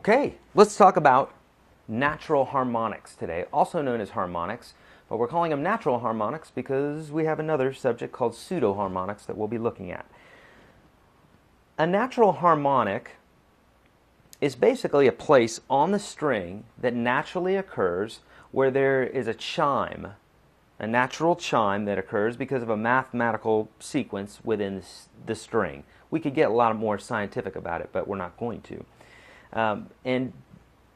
Okay, let's talk about natural harmonics today, also known as harmonics, but we're calling them natural harmonics because we have another subject called pseudo-harmonics that we'll be looking at. A natural harmonic is basically a place on the string that naturally occurs where there is a chime, a natural chime that occurs because of a mathematical sequence within the string. We could get a lot more scientific about it, but we're not going to. And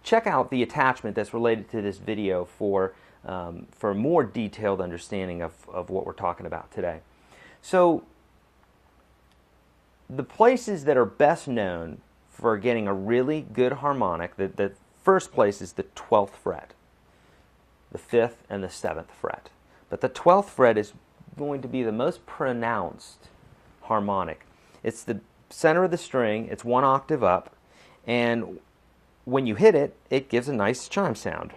check out the attachment that's related to this video for a more detailed understanding of what we're talking about today. So the places that are best known for getting a really good harmonic, the first place is the 12th fret, the 5th and the 7th fret. But the 12th fret is going to be the most pronounced harmonic. It's the center of the string, it's one octave up, and when you hit it, it gives a nice chime sound.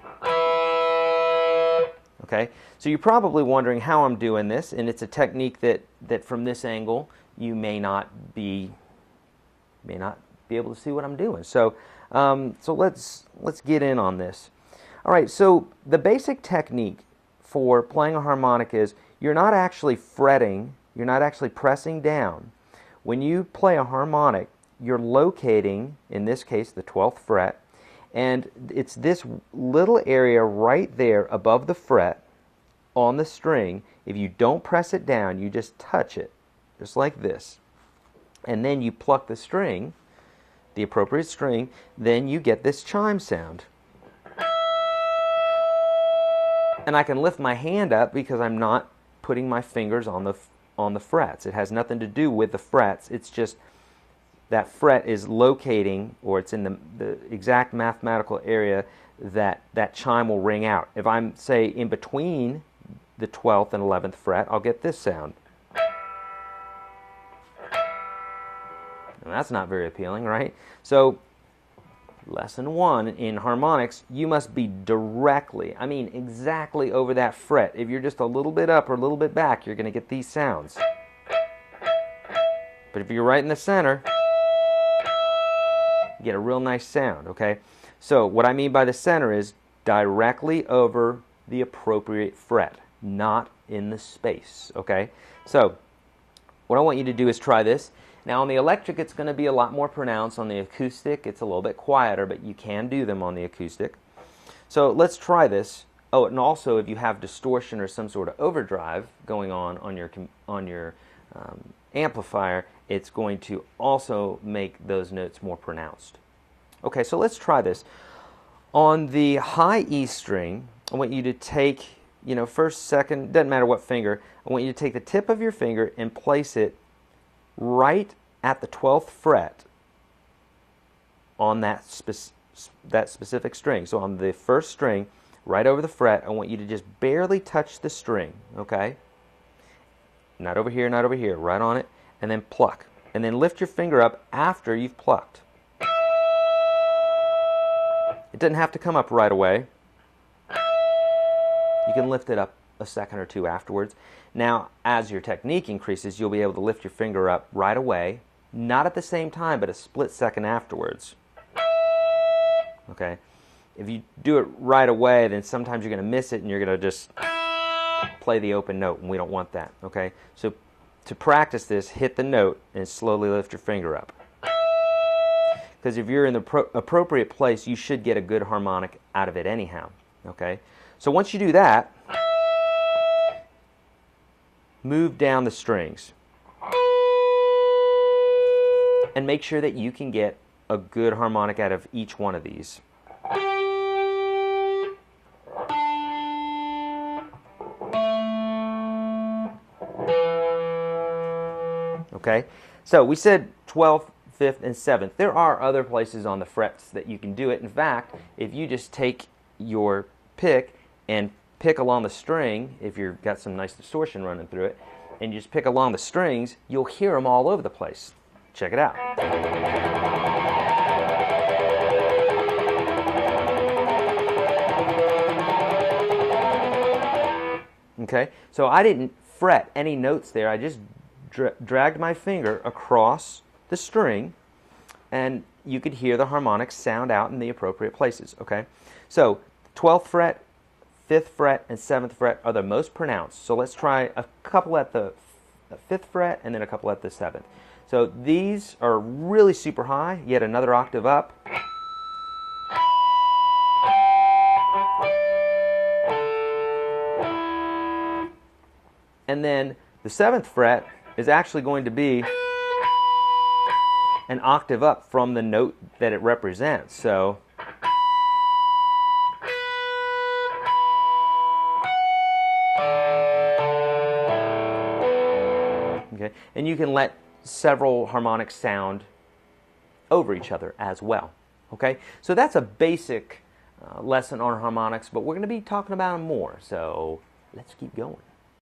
Okay, so you're probably wondering how I'm doing this, and it's a technique that from this angle you may not be able to see what I'm doing. So let's get in on this. All right, so the basic technique for playing a harmonic is you're not actually fretting, you're not actually pressing down. When you play a harmonic, you're locating, in this case, the 12th fret, and it's this little area right there above the fret on the string. If you don't press it down, you just touch it, just like this. And then you pluck the string, the appropriate string, then you get this chime sound. And I can lift my hand up because I'm not putting my fingers on the frets. It has nothing to do with the frets. It's just that fret is locating, or it's in the exact mathematical area that that chime will ring out. If I'm, say, in between the 12th and 11th fret, I'll get this sound. And that's not very appealing, right? So, lesson one in harmonics, you must be directly, I mean exactly over that fret. If you're just a little bit up or a little bit back, you're going to get these sounds. But if you're right in the center, you get a real nice sound, okay? So what I mean by the center is directly over the appropriate fret, not in the space, okay? So what I want you to do is try this. Now on the electric it's going to be a lot more pronounced. On the acoustic it's a little bit quieter, but you can do them on the acoustic. So let's try this. Oh, and also if you have distortion or some sort of overdrive going on your amplifier, it's going to also make those notes more pronounced. Okay, so let's try this. On the high E string, I want you to take, first, second, doesn't matter what finger, I want you to take the tip of your finger and place it right at the 12th fret on that specific string. So on the first string, right over the fret, I want you to just barely touch the string, okay? Not over here, right on it, and then pluck. And then lift your finger up after you've plucked. It doesn't have to come up right away. You can lift it up a second or two afterwards. Now, as your technique increases, you'll be able to lift your finger up right away, not at the same time, but a split second afterwards. Okay? If you do it right away, then sometimes you're going to miss it and you're going to just play the open note, and we don't want that, okay? So to practice this, hit the note and slowly lift your finger up. Because if you're in the appropriate place, you should get a good harmonic out of it anyhow, okay? So once you do that, move down the strings and make sure that you can get a good harmonic out of each one of these. Okay, so we said 12th, 5th, and 7th. There are other places on the frets that you can do it. In fact, if you just take your pick and pick along the string, if you've got some nice distortion running through it, and you just pick along the strings, you'll hear them all over the place. Check it out. Okay, so I didn't fret any notes there. I just dragged my finger across the string, and you could hear the harmonics sound out in the appropriate places, okay? So 12th fret, 5th fret, and 7th fret are the most pronounced. So let's try a couple at the 5th fret and then a couple at the 7th. So these are really super high, yet another octave up. And then the 7th fret is actually going to be an octave up from the note that it represents. So okay, and you can let several harmonics sound over each other as well. Okay, so that's a basic lesson on harmonics, but we're going to be talking about them more. So let's keep going.